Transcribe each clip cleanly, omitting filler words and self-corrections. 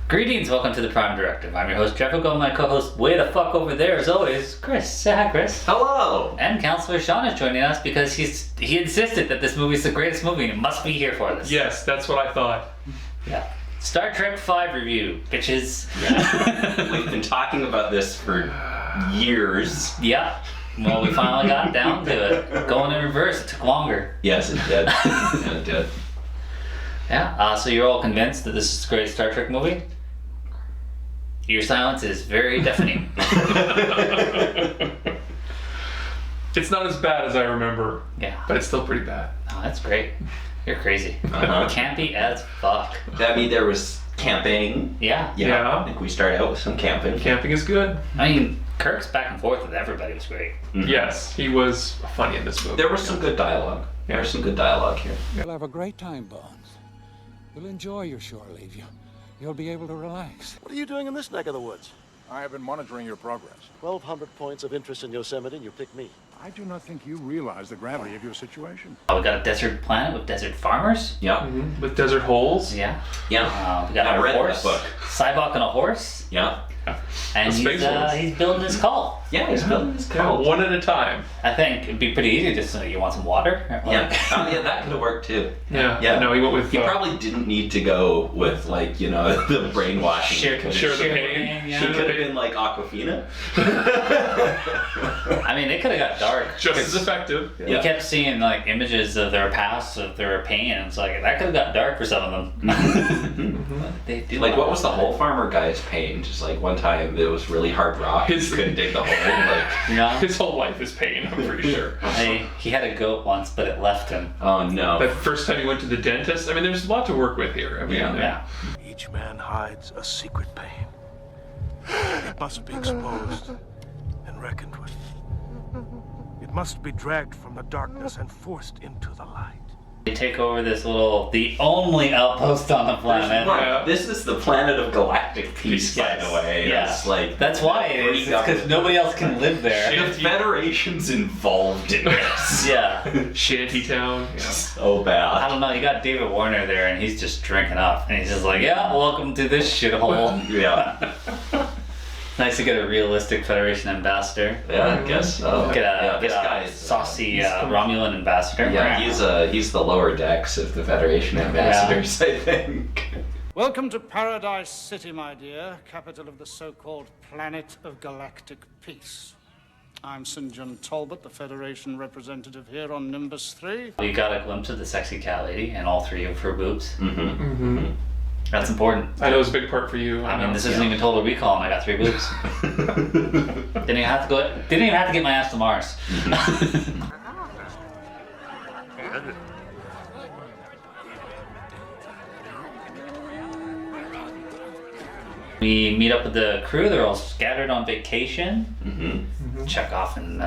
Greetings, welcome to the Prime Directive. I'm your host, Jefficho, and my co-host, way the fuck over there, as always, Chris. Say hi, Chris. Hello! And Counselor Sean is joining us because he insisted that this movie is the greatest movie and it must be here for this. Yes, that's what I thought. Yeah. Star Trek V review, bitches. Yeah. We've been talking about this for years. Yeah. Well, we finally got down to it. Going in reverse, it took longer. Yes, it did. Yeah, it did. Yeah, so you're all convinced that this is the greatest Star Trek movie? Your silence is very deafening. It's not as bad as I remember. Yeah. But it's still pretty bad. Oh, that's great. You're crazy. Uh-huh. Campy as fuck. I mean, there was camping. Yeah. Yeah. I think we started out with some camping. Camping is good. I mean, Kirk's back and forth with everybody was great. Mhm. Yes, he was funny in this movie. There was some good dialogue. Yeah. There was some good dialogue here. You'll have a great time, Bones. You'll enjoy your shore leave. You'll be able to relax. What are you doing in this neck of the woods? I have been monitoring your progress. 1,200 points of interest in Yosemite, and you pick me. I do not think you realize the gravity of your situation. Oh, we got a desert planet with desert farmers. Yeah. Mhm. With desert holes. Yeah. Yeah. We got I a read horse. that book. Cybok on a horse. Yeah. And The space ones. he's building his cult. Yeah, he's building his Yeah, cult. one at a time. I think it'd be pretty easy just you want some water? Yeah. Oh, yeah, that could have worked too. Yeah. Yeah. No, he went with. He probably didn't need to go with, like, you know, the brainwashing. Share He Share the Share pain. pain, yeah. could have been like Aquafina. I mean, it could have got dark. Just as effective. We kept seeing like images of their past, of their pain, and it's like that could have got dark for some of them. But they do Like, want what was the that. whole farmer guy's pain? Just like one time it was really hard rock. His- He couldn't dig the hole. Like, Yeah. His whole life is pain, I'm pretty sure. He had a goat once, but it left him. oh no. That first time he went to the dentist, I mean, there's a lot to work with here. I mean, Yeah. Each man hides a secret pain. It must be exposed and reckoned with. It must be dragged from the darkness and forced into the light. They take over the only outpost on the planet. Right. This is the planet of galactic peace, Yes. by the way. Yeah. It's like That's why it is. It's because nobody else can live there. the Federation's involved in this. Yeah. Shantytown. Yeah. So I bad. don't know. You got David Warner there, and he's just drinking up, and he's just like, "Yeah, welcome to this shithole." Yeah. Nice to get a realistic Federation ambassador. Yeah, I guess so. Get this a guy is saucy Romulan ambassador. Yeah, he's the lower decks of the Federation ambassadors, I think. Welcome to Paradise City, my dear, capital of the so-called planet of galactic peace. I'm St. John Talbot, the Federation representative here on Nimbus 3. We got a glimpse of the sexy cat lady and all three of her boobs. Mm-hmm. That's important. I know it was a big part for you. I mean, this isn't even Total Recall, and I got 3 boobs. Didn't even have to get my ass to Mars. We meet up with the crew. They're all scattered on vacation. Mm-hmm. Chekhov and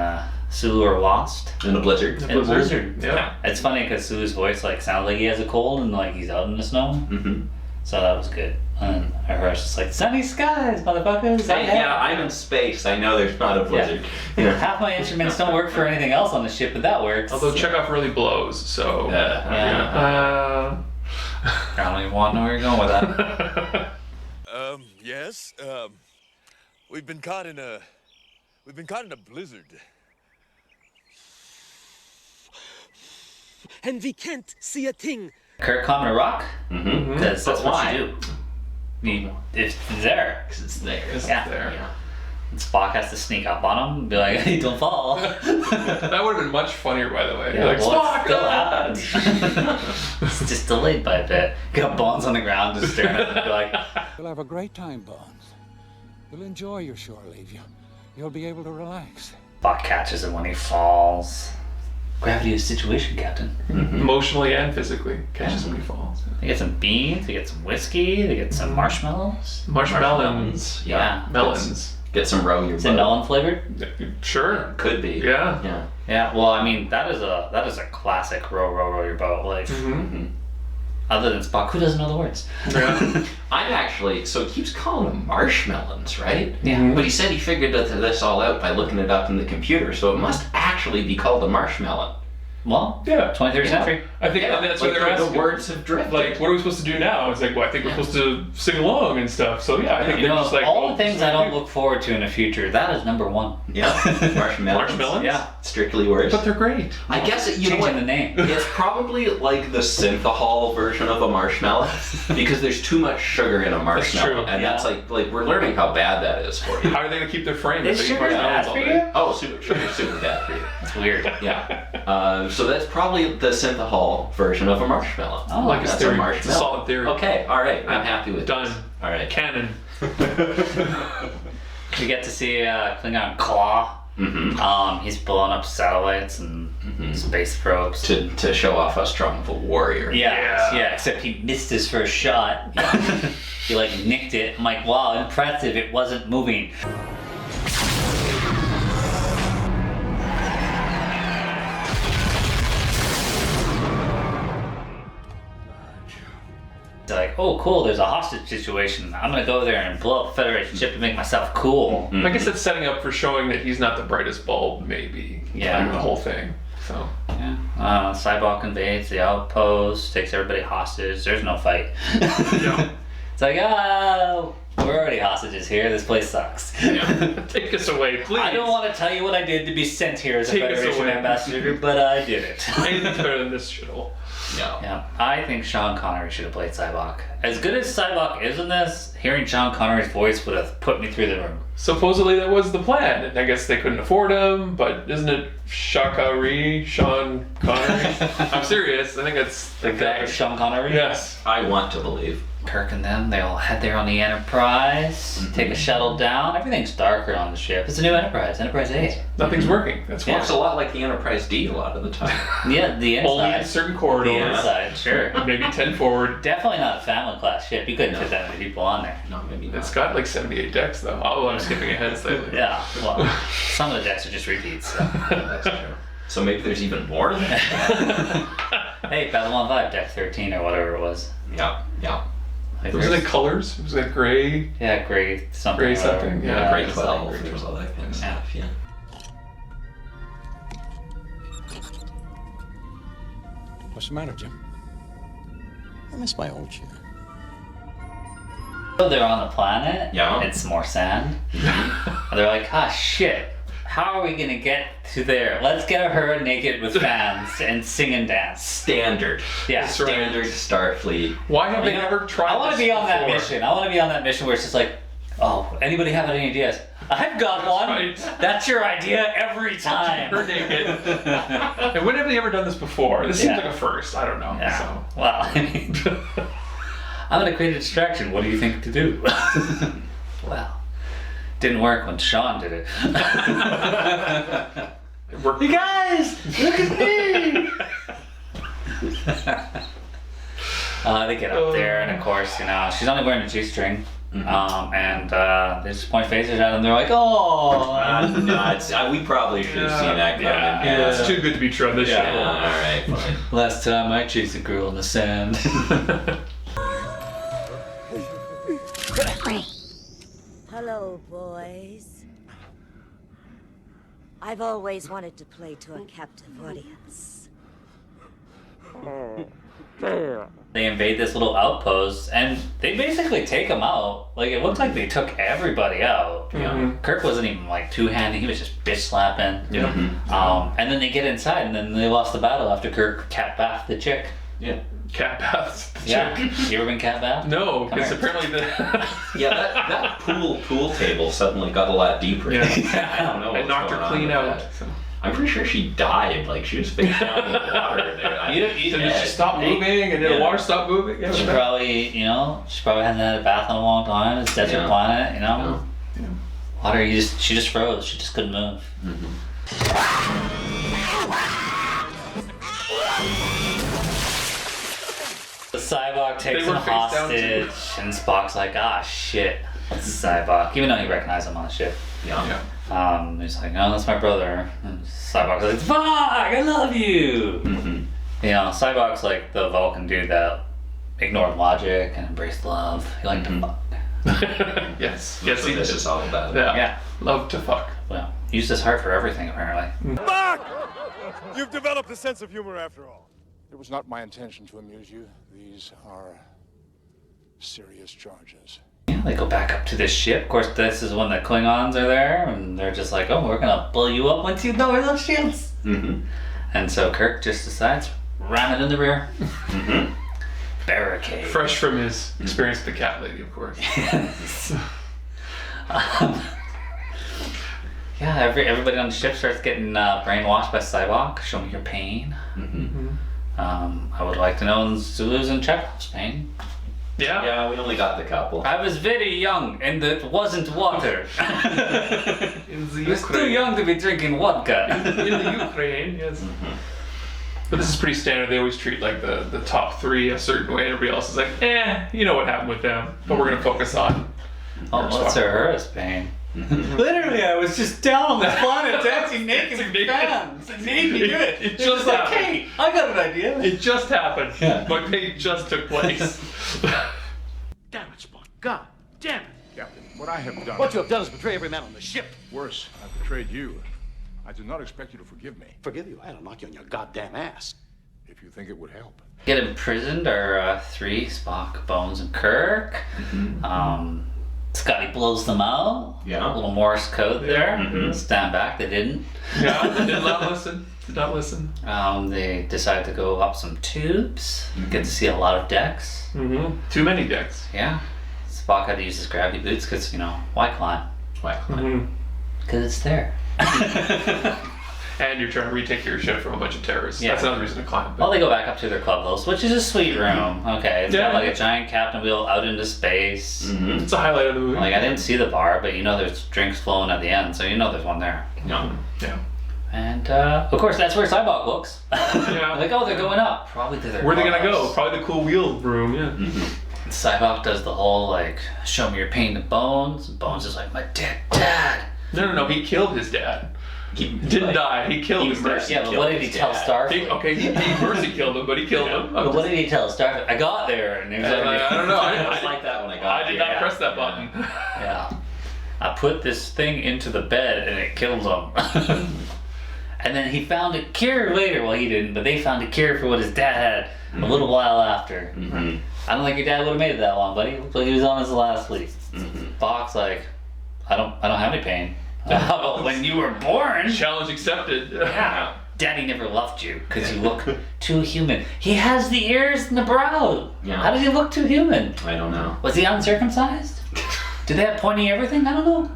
Sulu are lost. In a blizzard. In a blizzard. Yeah. It's funny because Sulu's voice like sounds like he has a cold and like he's out in the snow. Mm-hmm. So that was good. And I heard just like sunny skies, motherfuckers. Yeah, I'm in space. I know there's not a blizzard. Yeah. Half my instruments don't work for anything else on the ship, but that works. Although Chekhov really blows, so. Yeah. I don't even want to know where you're going with that. Yes. We've been caught in a blizzard. And we can't see a thing. Kirk climbing a rock? Mm-hmm. Because that's But what why? you do. It's there. Because it's there. It's Yeah. there. Yeah. And Spock has to sneak up on him and be like, hey, don't fall. That would have been much funnier, by the way. Yeah, Like, well, Spock! it still happened. It's just delayed by a bit. Got Bones on the ground just staring at him and be like, You'll have a great time, Bones. You'll enjoy your shore leave. You'll be able to relax. Spock catches him when he falls. Gravity of the situation, Captain. Emotionally and physically. Catches when he falls. They get some beans, they get some whiskey, they get some marshmallows. Marshmallows. Yeah. Melons. Get some row in your Is it boat. melon flavored? Sure. Could be. Yeah. Yeah. Yeah, well, I mean, that is a classic row your boat. Like, Mm-hmm. other than Spock, who doesn't know the words? Yeah. I'm actually, so he keeps calling them marshmallows, right? Yeah. But he said he figured this all out by looking it up in the computer, so it must actually be called a marshmallow. Well, Yeah. 23rd century. I think Yeah, that's like what they're asking. the words have drifted. Like, what are we supposed to do now? It's like, well, I think we're supposed to sing along and stuff. So yeah, I think You they're know, just like all oh, the things I don't look forward to in the future, that is number one. Yeah, marshmallows. Marshmallows? Yeah. Strictly worse. But they're great. I guess you know Changing what? the name. It's probably like the synthahol version of a marshmallow because there's too much sugar in a marshmallow, true. and Yeah. that's like we're learning how bad that is for you. How are they gonna keep their frame? Is if they eat sugar bad marshmallows all for day? you? Oh, sugar's super bad for you. It's weird. Yeah. So that's probably the synthahol version of a marshmallow. Oh, Like his That's theory. a It's a marshmallow. solid theory. Okay, all right. I'm happy with Done. this. All right. Canon. We get to see Klingon Claw. Mm-hmm. He's blowing up satellites and space probes. To show off how strong of a warrior. Yeah, except he missed his first shot. He like nicked it. I'm like, wow, impressive. It wasn't moving. It's like, oh, cool, there's a hostage situation. I'm gonna go there and blow up Federation ship to make myself cool. I guess it's setting up for showing that he's not the brightest bulb, maybe. Yeah. Like, the whole thing. So. Yeah. Cybok invades the outpost, takes everybody hostage. There's no fight. Yeah. It's like, we're already hostages here. This place sucks. Take us away, please. I don't want to tell you what I did to be sent here as a Take us Federation away. ambassador, but I did it. Anything's better than this shithole. Yeah, I think Sean Connery should have played Cybok. As good as Cybok is in this, hearing Sean Connery's voice would have put me through the room. Supposedly that was the plan. And I guess they couldn't afford him, but isn't it Sean Connery? I'm serious. I think it's The guy, Sean Connery? Yes. I want to believe. Kirk and them, they all head there on the Enterprise, take a shuttle down. Everything's darker on the ship. It's a new Enterprise, Enterprise A. Nothing's working. That's why. Looks a lot like the Enterprise D a lot of the time. Yeah, the Only in inside. certain The corridors. inside, sure. Maybe 10 forward. Definitely not a family class ship. You couldn't fit that many people on there. No, maybe not. It's got like 78 decks though. Oh, I'm skipping ahead slightly. Yeah, well, some of the decks are just repeats. So. That's true. So maybe there's even more than that. Hey, Babylon 5, deck 13 or whatever it was. Yeah. Like, Was it like colors? Was it like gray? yeah, gray something. Gray or whatever. something, Yeah, grade it's 12. like- There's all that kind of Yeah. stuff. Yeah. What's the matter, Jim? I miss my old chair. So they're on the planet. Yeah. It's more sand. And they're like, shit. How are we gonna get to there? Let's get her naked with fans and sing and dance. Standard. Yeah. That's right. Standard Starfleet. Why have they You know, never tried I want to this be on that before? mission. I want to be on that mission where it's just like, oh, anybody have any ideas? I've got one. right. That's your idea every time. Her naked. And when have they ever done this before? This seems Yeah. like a first. I don't know. Yeah. So. Well, I mean, I'm gonna create a distraction. What do you think to do? Well, didn't work when Sean did it. It worked. You guys, look at me. They get up there, and of course, you know, she's only wearing a G-string. And they just point phasers at them. They're like, oh. No, we probably should have seen that coming. Yeah. It's too good to be true on this Yeah, show. all right, fine. Last time I chased a girl in the sand. Hello, boys. I've always wanted to play to a captive audience. They invade this little outpost, and they basically take them out. Like, it looked like they took everybody out. You know, Kirk wasn't even like two-handed; he was just bitch slapping. Yeah. And then they get inside, and then they lost the battle after Kirk cat bathed the chick. Yeah. Cat baths. Yeah, you ever been cat bathed? No, Come because here. apparently the. Yeah, that pool table suddenly got a lot deeper. Yeah. I don't know. It what's knocked going her on clean with out. that. So. I'm pretty sure she died. Like she was face down in the water. You Did she stop moving and then the water stopped moving? Yeah. She probably, you know, she probably hasn't had a bath in a long time. It's a desert Yeah. planet, you know. Yeah. Water, she just froze. She just couldn't move. The Cybok takes They were him face down, too. hostage, and Spock's like, shit, it's Cybok. Even though he recognized him on the ship. Yeah. He's like, no, that's my brother. And Cybok's like, fuck, I love you. You know, Cybok's like the Vulcan dude that ignored logic and embraced love. He liked to fuck. Yes. That's Yes, what he this did. is all about. Yeah. Yeah. Love to fuck. Well, used his heart for everything, apparently. Spock! You've developed a sense of humor after all. It was not my intention to amuse you. These are serious charges. Yeah, they go back up to this ship. Of course, this is when the Klingons are there, and they're just like, oh, we're gonna blow you up once you lower those shields. Mm-hmm. And so Kirk just decides, ram it in the rear. Mm-hmm. Barricade. Fresh from his experience with the cat lady, of course. Yes. Yeah, everybody on the ship starts getting brainwashed by Cyborg. Show me your pain. Mm-hmm. I would like to know Zulu's and Chekhov's pain. Yeah? Yeah, we only got the couple. I was very young, and it wasn't water. In the I was too young to be drinking vodka. In the Ukraine, yes. But this is pretty standard. They always treat like the top three a certain way, and everybody else is like, you know what happened with them. But we're gonna focus on. Oh, what's Uhura's pain? Literally, I was just down on the planet dancing naked with fans. It made me do it. It just like, happened. hey, I got an idea. It just happened. Yeah. My pain just took place. Damn it, Spock. God damn it. Captain, what I have done... What you have done is betray every man on the ship. Worse, I've betrayed you. I do not expect you to forgive me. Forgive you? I'll knock you on your goddamn ass. If you think it would help. Get imprisoned are three, Spock, Bones, and Kirk. Scotty blows them out. Yeah. A little Morse code there. Mm-hmm. Stand back, they didn't. Yeah, they did not listen. Did not listen. They decided to go up some tubes. Get to see a lot of decks. Mm-hmm. Too many decks. Yeah. Spock had to use his gravity boots because, why climb? Why? Because it's there. And you're trying to retake your ship from a bunch of terrorists. Yeah. That's another reason to climb. Well, they go back up to their clubhouse, which is a sweet room. Okay, it's got Yeah. like a giant captain wheel out into space. It's a highlight of the movie. Like, I didn't see the bar, but there's drinks flowing at the end, so there's one there. No. Yeah. And, of course, that's where Cyborg looks. Yeah. Like, oh, they're going up. Probably to their Where are they gonna go? clubhouse. Probably the cool wheel room, yeah. Cyborg does the whole, like, show me your pain to Bones. And Bones is like, my dead dad. No, he killed his dad. He didn't die, he killed his dad. Yeah, but what did he tell Starfleet? He mercy killed him, but he killed him. But what did he tell Starfleet? I got there, and he was like, I don't know. I was like that when I got I did not press that button. Yeah. I put this thing into the bed and it killed him. And then he found a cure later. Well, he didn't, but they found a cure for what his dad had a little while after. I don't think your dad would have made it that long, buddy. Looked like he was on his last leap. Spock's like, I don't have any pain. How about when you were born? Challenge accepted. Yeah. Daddy never loved you because you look too human. He has the ears and the brow. Yeah. How does he look too human? I don't know. Was he uncircumcised? Did they have pointy everything? I don't know.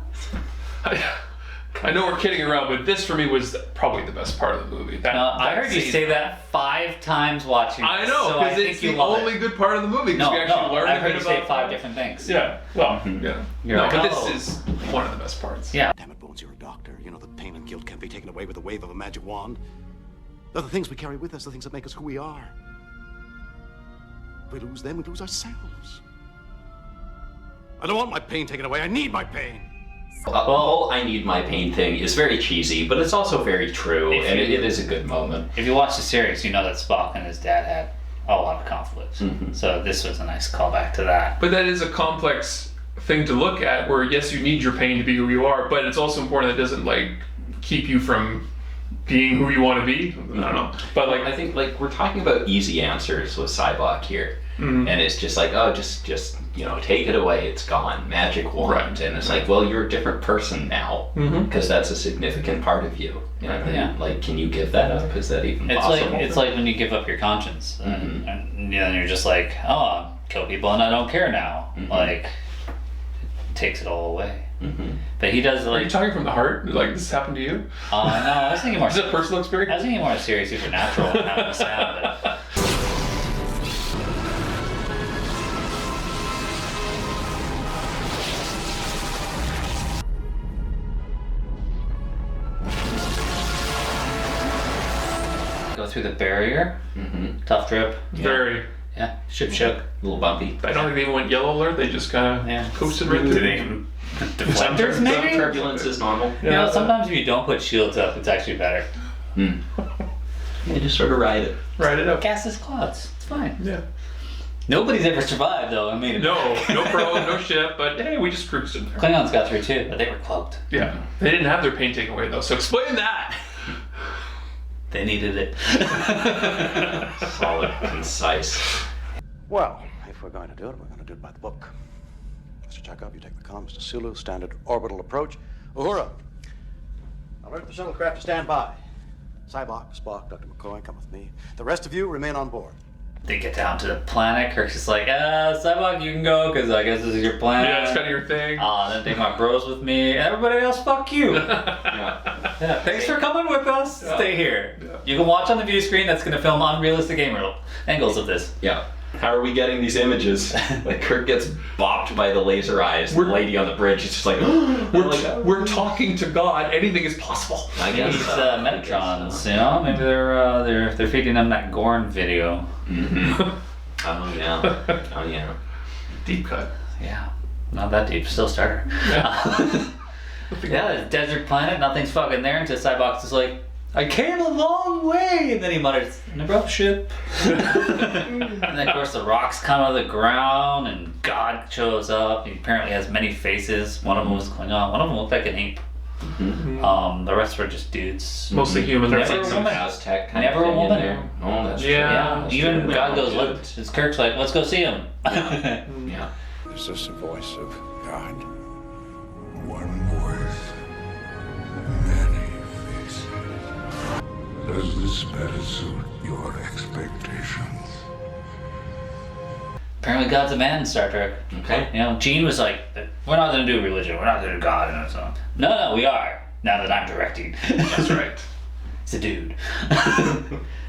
I know we're kidding around, but this for me was probably the best part of the movie. I heard you say that 5 times watching. I know, so because it's the only good part of the movie. No, we actually learn I a heard bit you say about 5 different things. Yeah, well, yeah. You're No, like, but oh. this is one of the best parts. Yeah. Damn it, Bones, you're a doctor. You know that pain and guilt can't be taken away with the wave of a magic wand. They're the things we carry with us, the things that make us who we are. If we lose them, we lose ourselves. I don't want my pain taken away. I need my pain. The whole I need my pain thing is very cheesy, but it's also very true, and it is a good moment. If you watch the series, you know that Spock and his dad had a lot of conflicts. So this was a nice callback to that. But that is a complex thing to look at, where yes, you need your pain to be who you are, but it's also important that it doesn't like keep you from being who you want to be. I don't know. But like, I think like we're talking about easy answers with Cybok here. And it's just like, oh, just take it away. It's gone. Magic wand. Right. And it's like, well, you're a different person now because that's a significant part of you. And like, can you give that up? Is that even possible? It's like when you give up your conscience, and you're just like, oh, I'll kill people and I don't care now. Like, it takes it all away. But he does. Are you talking from the heart? Like this happened to you? No, I was thinking more. Is it a personal experience? I was thinking more serious, supernatural. Having a sound, but... Go through the barrier. Tough trip. Very. Yeah. Ship shook. A little bumpy. I don't think they even went yellow alert. They just kind of coasted right through. Deflectors, maybe? Some turbulence is normal. Sometimes if you don't put shields up, it's actually better. You just sort of ride it. Ride it up. Gas his clouds. It's fine. Yeah. Nobody's ever survived though. I mean, No probe, no ship, but hey, we just cruised in there. Klingons got through too, but they were cloaked. Yeah, they didn't have their pain taken away though, so explain that! They needed it. Solid, concise. Well, if we're going to do it, we're going to do it by the book. Mr. Chekhov, you take the comms to Sulu, standard orbital approach. Uhura! Alert the shuttlecraft to stand by. Cybok, Spock, Dr. McCoy, come with me. The rest of you remain on board. They get down to the planet. Kirk's just like, Cybok, you can go, because I guess this is your planet. Yeah, it's kind of your thing. Then take my bros with me. Everybody else, fuck you. Yeah. Thanks for coming with us. Yeah. Stay here. Yeah. You can watch on the view screen. That's going to film unrealistic angles of this. Yeah. How are we getting these images? Like Kirk gets bopped by the laser eyes. The lady on the bridge is just like, we're talking to God. Anything is possible. I Maybe guess these so. Metatrons, you know? Maybe they're feeding them that Gorn video. Mm-hmm. Oh yeah. Deep cut. Yeah. Not that deep. Still starter. Yeah. Yeah, it's a desert planet. Nothing's fucking there until Cybox is like, I came a long way, and then he mutters, an abrupt ship. And then, of course, the rocks come out of the ground, and God shows up. He apparently has many faces. One of them was Klingon. One of them looked like an ape. Mm-hmm. The rest were just dudes. Mostly human. Never Like a some woman. Aztec kind Never of a thing in woman. there. Oh, that's Yeah. true. Even That's true. God goes, Yeah. what? His Kirk's like, let's go see him. Yeah. Is this the voice of God? One voice, many faces. Does this better suit your expectations? Apparently God's a man in Star Trek. Okay. You know, Gene was like, we're not going to do religion. We're not going to do God. And so, no, we are. Now that I'm directing. That's right. It's a dude.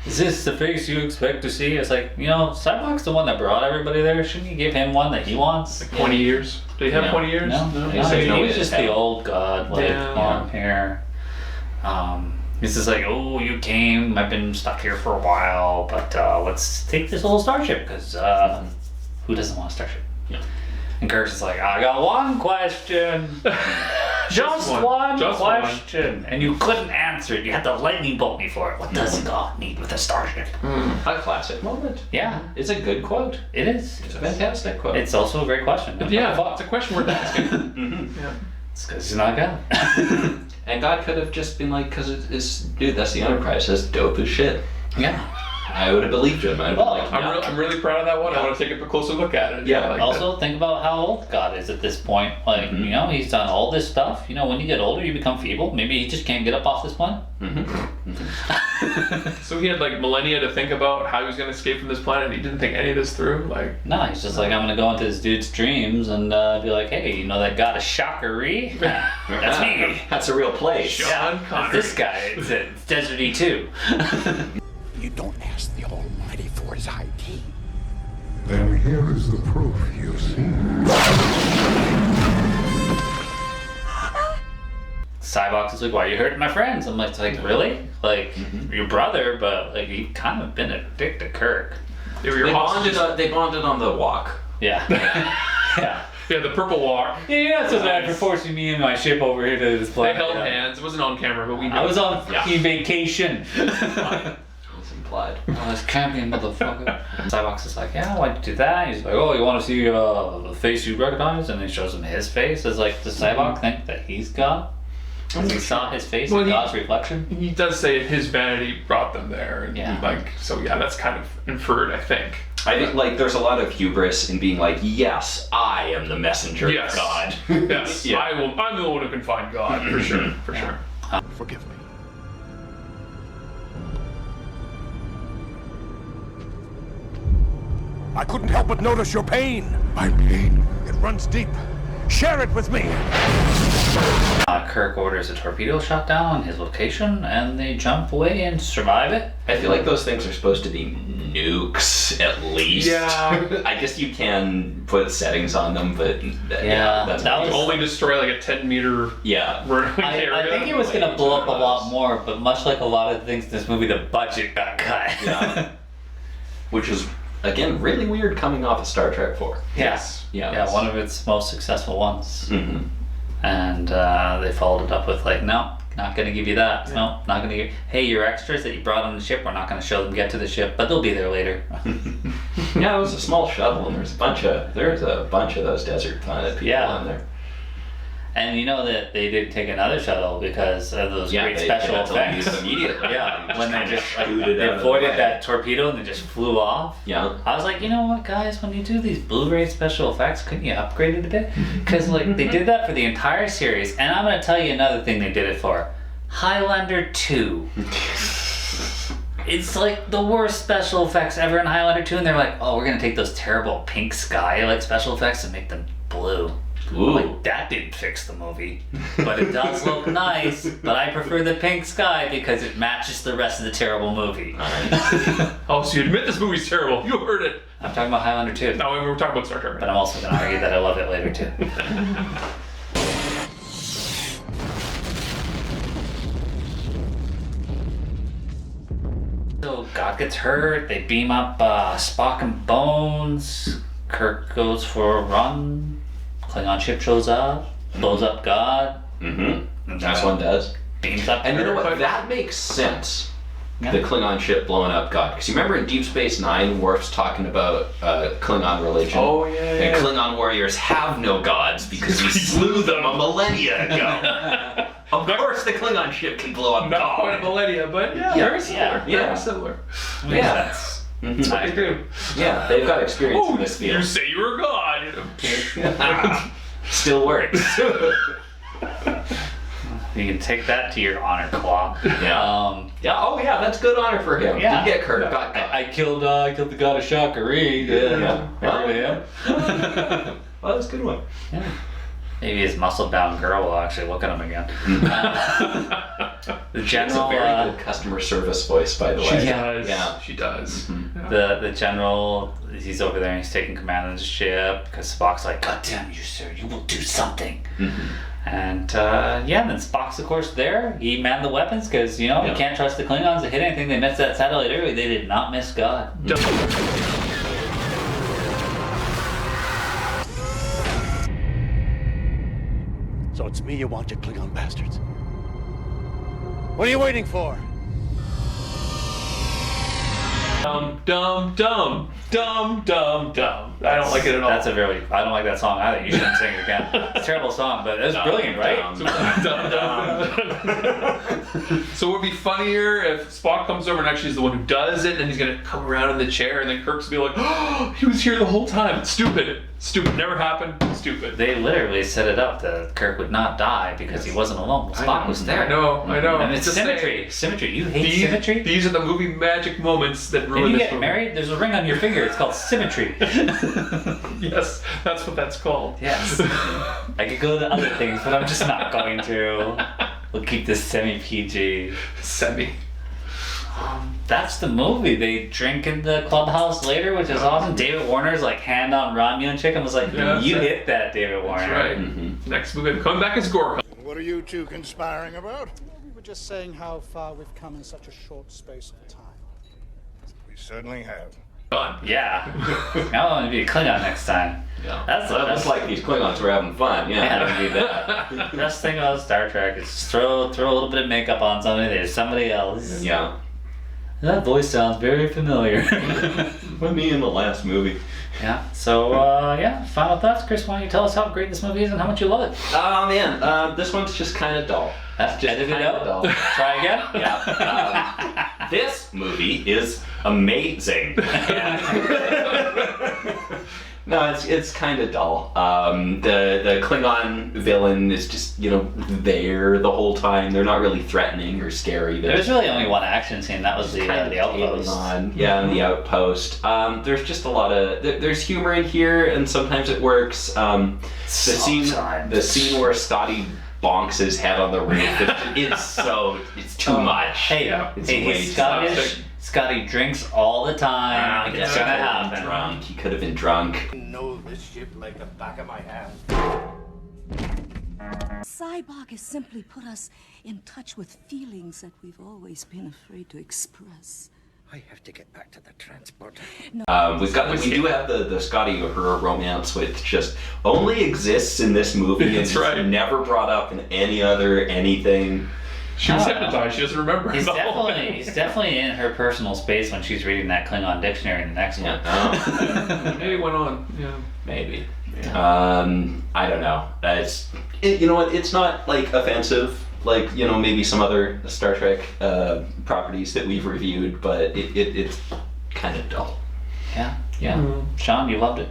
Is this the face you expect to see? It's like, you know, Cybok's the one that brought everybody there. Shouldn't you give him one that he wants? Like 20 years. Did he have 20 years? No. He said He no, was he just had the 10. old God, like, long hair. He's just like, oh, you came. I've been stuck here for a while, but let's take this little starship, because who doesn't want a starship? Yeah. And Kirk's just like, I got one question. Just one question. And you couldn't answer it. You had to lightning bolt me for it. What does God need with a starship? A classic moment. Yeah. It's a good quote. It is. It's a fantastic quote. It's also a great question. Yeah, it's a question worth asking. Yeah. It's because he's not God. And God could have just been like, because it's, dude, that's the Enterprise. That's dope as shit. Yeah. I would have believed him. I'd Well, like, yeah. I'm really proud of that one. I want to take a closer look at it. Yeah, I like Also, think about how old God is at this point. Like, you know, he's done all this stuff. You know, when you get older, you become feeble. Maybe he just can't get up off this planet. that. So he had like millennia to think about how he was going to escape from this planet. And he didn't think any of this through. Like, No, he's just like, I'm going to go into this dude's dreams and be like, hey, you know that God of Shockery? That's me. That's a real place. Sean Connery. This guy, it's deserty too. You don't ask the Almighty for his ID. Then here is the proof, you see. Cybox is like, why are you hurting my friends? I'm like, really? Like, your brother, but like, you've kind of been a dick to Kirk. they were your hostages. They bonded on the walk. Yeah. Yeah. Yeah, the purple walk. Yeah, you're not so bad for forcing me and my ship over here to this They planet. held hands. It wasn't on camera, but we knew. I was on fucking vacation. It's implied. Oh, this camping motherfucker. Cybox is like, yeah, why'd you do that? He's like, oh, you want to see the face you recognize? And he shows him his face. It's like, does Cybox think that he's God? Because he saw his face in God's reflection? He does say his vanity brought them there. And Yeah. like, so yeah, that's kind of inferred, I think. I think like there's a lot of hubris in being like, yes, I am the messenger Yes. of God. Yes, Yeah. I'm the one who can find God, for sure, for sure. Forgive me. I couldn't help but notice your pain. My pain. It runs deep. Share it with me. Kirk orders a torpedo shot down on his location, and they jump away and survive it. I feel like those things are supposed to be nukes, at least. Yeah. I guess you can put settings on them, but that's that You was- only destroy like a 10-meter yeah. area. I think it was going to blow up a lot more, but much like a lot of things in this movie, the budget got cut. Yeah. Which is, again, really weird coming off of Star Trek 4. Yes. Yeah. Yeah, one of its most successful ones. Mm-hmm. And they followed it up with like, no, Not gonna give you that. No, not gonna give. Hey, your extras that you brought on the ship, we're not gonna show them get to the ship, but they'll be there later. Yeah, it was a small shuttle, and there's a bunch of those desert planet people on there. And you know that they did take another shuttle because of those great special effects. Immediately. Yeah, when they just they avoided that torpedo and they just flew off. Yeah. I was like, you know what, guys, when you do these Blu-ray special effects, couldn't you upgrade it a bit? Because like they did that for the entire series, and I'm gonna tell you another thing they did it for. Highlander 2. It's like the worst special effects ever in Highlander 2, and they're like, oh, we're gonna take those terrible pink sky like special effects and make them blue. Ooh. Like, that didn't fix the movie, but it does look nice. But I prefer the pink sky because it matches the rest of the terrible movie. Oh, so you admit this movie's terrible? You heard it. I'm talking about Highlander 2. No, we were talking about Star Trek. But I'm also going to argue that I love it later too. So God gets hurt. They beam up Spock and Bones. Kirk goes for a run. Klingon ship shows up, blows up God. Mm-hmm. That's one does. Beams up. And you know what? That makes sense. Yeah. The Klingon ship blowing up God. Because you remember in Deep Space Nine, Worf's talking about Klingon religion. Oh, yeah. And Klingon warriors have no gods because we slew them a millennia ago. Of course, the Klingon ship can blow up God. Not quite a millennia, but very similar. Very similar. Yeah. That's what they do. Yeah, they've got experience in this field. You say you were God. Still works. You can take that to your honor claw. Yeah. Oh yeah, that's good honor for him. Yeah. Did get Kirk. Got I killed the god of Shakari. Yeah. Well, that's a good one. Yeah. Maybe his muscle-bound girl will actually look at him again. The general. That's a very good customer service voice, by the way. She does. Yeah, she does. Mm-hmm. The general, he's over there and he's taking command of the ship because Spock's like, God damn you, sir, you will do something. Mm-hmm. And then Spock's of course there. He manned the weapons because you can't trust the Klingons to hit anything. They missed that satellite early. They did not miss God. So it's me you want, you Klingon bastards. What are you waiting for? Dum dum dum dum dum dum. I don't like it at all. I don't like that song either. You shouldn't sing it again. It's a terrible song, but it's brilliant, right? So it would be funnier if Spock comes over and actually is the one who does it, and then he's gonna come around in the chair, and then Kirk's gonna be like, "Oh, he was here the whole time." Stupid. Never happened. Stupid. They literally set it up that Kirk would not die because he wasn't alone. Spock was there. I know. And it's symmetry. Symmetry. You hate symmetry? These are the movie magic moments that ruin this movie. When you get married, there's a ring on your finger. It's called symmetry. Yes, that's what that's called. Yes. I could go to other things, but I'm just not going to. We'll keep this semi-PG. Semi. That's the movie. They drink in the clubhouse later, which is awesome. David Warner's like hand on Romulan chick and was like, you hit that, David Warner. That's right. Mm-hmm. Next movie, I'm coming back as Gorka. What are you two conspiring about? We were just saying how far we've come in such a short space of time. We certainly have. Fun. Yeah. I want to be a Klingon next time. Yeah. That's like these Klingons were having fun. Yeah. Be that. The best thing about Star Trek is throw a little bit of makeup on somebody. There's somebody else. Yeah. That voice sounds very familiar. With me in the last movie. Yeah. So, final thoughts. Chris, why don't you tell us how great this movie is and how much you love it? Oh, man. This one's just kind of dull. That's just kind of dull. Try again? Yeah. This movie is amazing. No, it's kind of dull. The Klingon villain is just, there the whole time. They're not really threatening or scary. There's really only one action scene. That was the outpost. Yeah, the outpost. There's just a lot of... There's humor in here, and sometimes it works. The scene where Scotty bonks his head on the roof. It's too much. Hey, Scotty drinks all the time. It's gonna happen. He could have been drunk. I know this ship like the back of my hand. Cybok has simply put us in touch with feelings that we've always been afraid to express. I have to get back to the transporter. We do have the Scotty Uhura romance, which just only exists in this movie and it's never brought up in any other anything. She was hypnotized. She doesn't remember. He's definitely in her personal space when she's reading that Klingon dictionary in the next one. Maybe it went on. Yeah. Maybe. I don't know. You know what? It's not like offensive, like maybe some other Star Trek properties that we've reviewed, but it's kind of dull. Yeah. Sean, you loved it.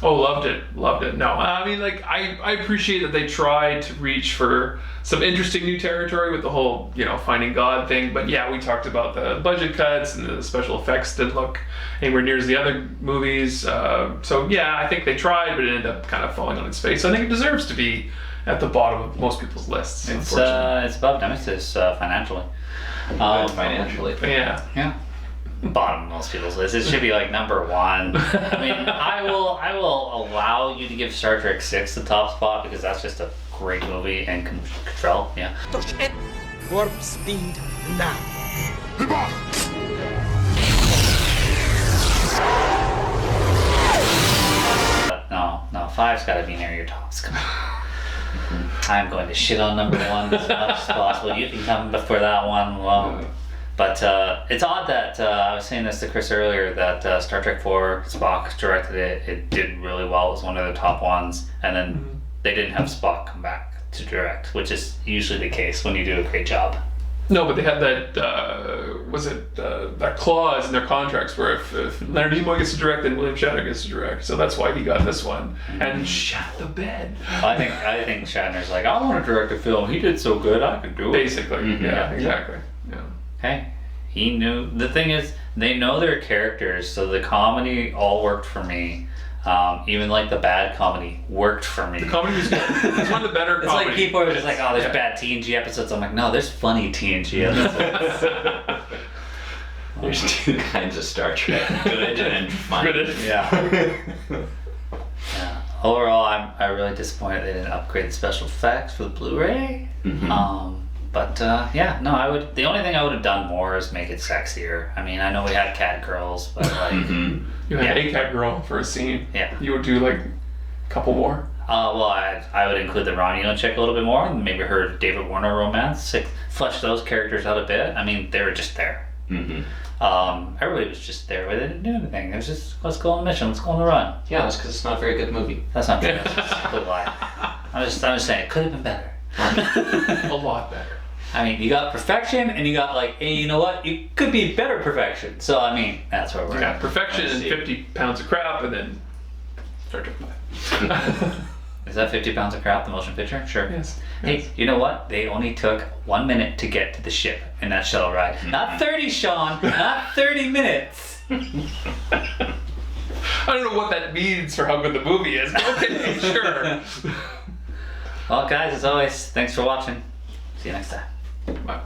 Oh, loved it. No, I mean, like, I appreciate that they tried to reach for some interesting new territory with the whole, finding God thing. But yeah, we talked about the budget cuts and the special effects didn't look anywhere near as the other movies. So yeah, I think they tried, but it ended up kind of falling on its face. I think it deserves to be at the bottom of most people's lists. It's above Nemesis financially. Financially. Yeah. Bottom of most people's list. It should be like number one. I mean, I will allow you to give Star Trek 6 the top spot because that's just a great movie and Control. Yeah. Warp speed now. No, 5's got to be near your tops. Come on. I'm going to shit on number 1 as much as possible. You can come before that one. Well. But it's odd that, I was saying this to Chris earlier, that Star Trek 4, Spock directed it. It did really well. It was one of the top ones. And then they didn't have Spock come back to direct, which is usually the case when you do a great job. No, but they had that, that clause in their contracts where if Leonard Nimoy gets to direct, then William Shatner gets to direct. So that's why he got this one. And shat the bed. I think Shatner's like, I want to direct a film. He did so good, I could do it. Basically, yeah, exactly. Yeah. Hey, he knew. The thing is, they know their characters, so the comedy all worked for me. Even like the bad comedy worked for me. The comedy was good. It's one of the better it's comedy. Like people are just like, oh, there's bad TNG episodes. I'm like, no, there's funny TNG episodes. There's two kinds of Star Trek: good and funny. Yeah. Overall, I'm really disappointed they didn't upgrade the special effects for the Blu-ray. But I would. The only thing I would have done more is make it sexier. I mean, I know we had cat girls, but like you had a cat girl for a scene. Yeah, you would do like a couple more. Well, I would include the Romulan chick a little bit more, and maybe her David Warner romance. Like, flesh those characters out a bit. I mean, they were just there. Everybody was just there. They didn't do anything. It was just, let's go on the mission. Let's go on the run. Yeah, that's because it's not a very good movie. That's not true. That's just a complete lie. I'm just saying it could have been better. A lot better. I mean, you got perfection, and you got like, hey, you know what? You could be better perfection. So I mean, that's where we're at. Yeah, perfection and 50 pounds of crap, and then Star Trek 5. Is that 50 pounds of crap, the motion picture? Sure. Yes. Hey, you know what? They only took 1 minute to get to the ship in that shuttle ride. Not 30, Sean. Not 30 minutes. I don't know what that means for how good the movie is. Okay, sure. Well, guys, as always, thanks for watching. See you next time. Bye.